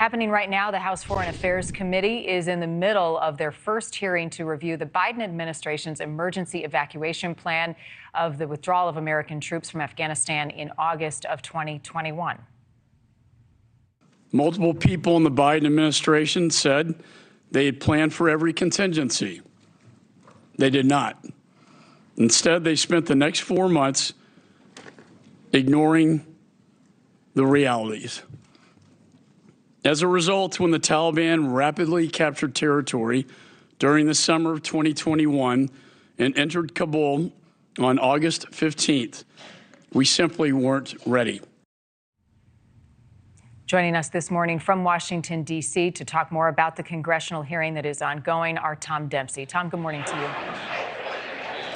Happening right now, the House Foreign Affairs Committee is in the middle of their first hearing to review the Biden administration's emergency evacuation plan of the withdrawal of American troops from Afghanistan in August of 2021. Multiple people in the Biden administration said they had planned for every contingency. They did not. Instead, they spent the next 4 months ignoring the realities. As a result, when the Taliban rapidly captured territory during the summer of 2021 and entered Kabul on August 15th, we simply weren't ready. Joining us this morning from Washington, D.C. to talk more about the congressional hearing that is ongoing are Tom Dempsey. Tom, good morning to you.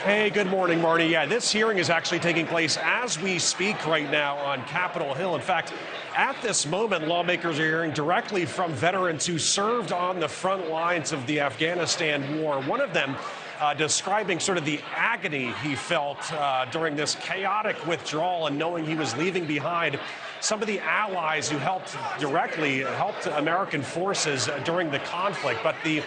Hey, good morning, Marni. Yeah, this hearing is actually taking place as we speak right now on Capitol Hill. In fact, at this moment, lawmakers are hearing directly from veterans who served on the front lines of the Afghanistan war. One of them describing sort of the agony he felt during this chaotic withdrawal and knowing he was leaving behind some of the allies who helped American forces during the conflict. But the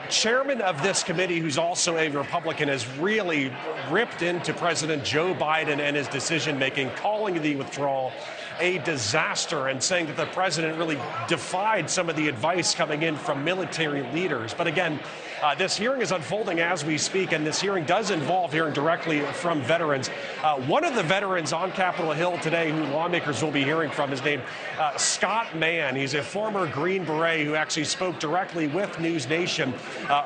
chairman of this committee, who's also a Republican, has really ripped into President Joe Biden and his decision-making, calling the withdrawal a disaster and saying that the president really defied some of the advice coming in from military leaders. But again, this hearing is unfolding as we speak, and this hearing does involve hearing directly from veterans. One of the veterans on Capitol Hill today who lawmakers will be hearing from is named Scott Mann. He's a former Green Beret who actually spoke directly with NewsNation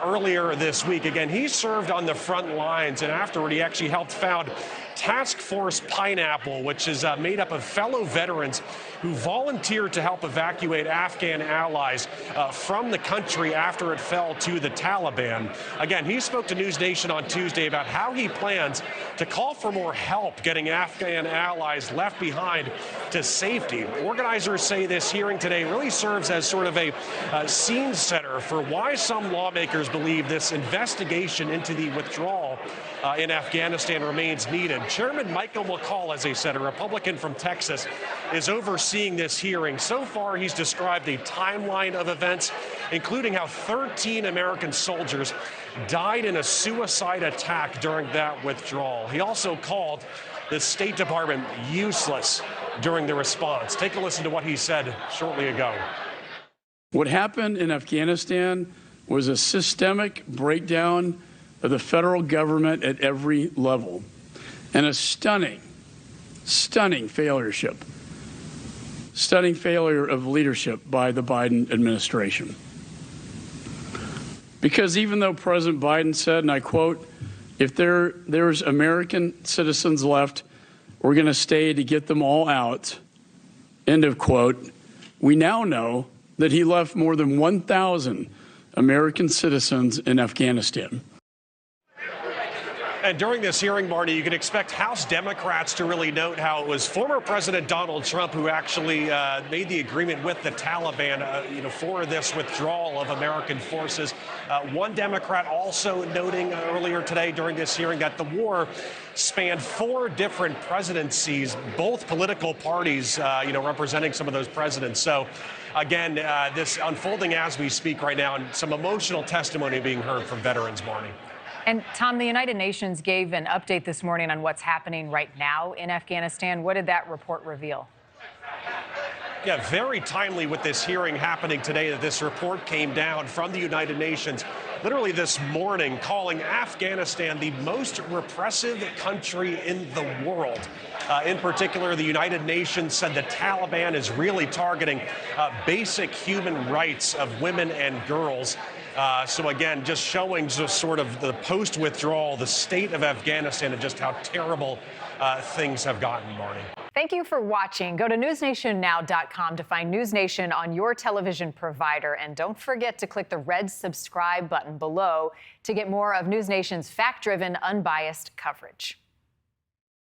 earlier this week. Again, he served on the front lines, and afterward he actually helped found Task Force Pineapple, which is made up of fellow veterans who volunteered to help evacuate Afghan allies from the country after it fell to the Taliban. Again, he spoke to NewsNation on Tuesday about how he plans to call for more help getting Afghan allies left behind to safety. Organizers say this hearing today really serves as sort of a scene setter for why some lawmakers believe this investigation into the withdrawal in Afghanistan remains needed. Chairman Michael McCaul, as I said, a Republican from Texas, is overseeing this hearing. So far, he's described a timeline of events, including how 13 American soldiers died in a suicide attack during that withdrawal. He also called the State Department useless during the response. Take a listen to what he said shortly ago. What happened in Afghanistan was a systemic breakdown of the federal government at every level, and a stunning failure of leadership by the Biden administration. Because even though President Biden said, and I quote, "If there's American citizens left, we're going to stay to get them all out," end of quote, we now know that he left more than 1,000 American citizens in Afghanistan. And during this hearing, Marni, you can expect House Democrats to really note how it was former President Donald Trump who actually made the agreement with the Taliban, for this withdrawal of American forces. One Democrat also noting earlier today during this hearing that the war spanned 4 different presidencies, both political parties, representing some of those presidents. So, again, this unfolding as we speak right now, and some emotional testimony being heard from veterans, Marni. And Tom, the United Nations gave an update this morning on what's happening right now in Afghanistan. What did that report reveal? Yeah, very timely with this hearing happening today that this report came down from the United Nations literally this morning, calling Afghanistan the most repressive country in the world. In particular, the United Nations said the Taliban is really targeting basic human rights of women and girls. So again, just showing just sort of the post-withdrawal, the state of Afghanistan, and just how terrible things have gotten, Marni. Thank you for watching. Go to newsnationnow.com to find NewsNation on your television provider. And don't forget to click the red subscribe button below to get more of NewsNation's fact-driven, unbiased coverage.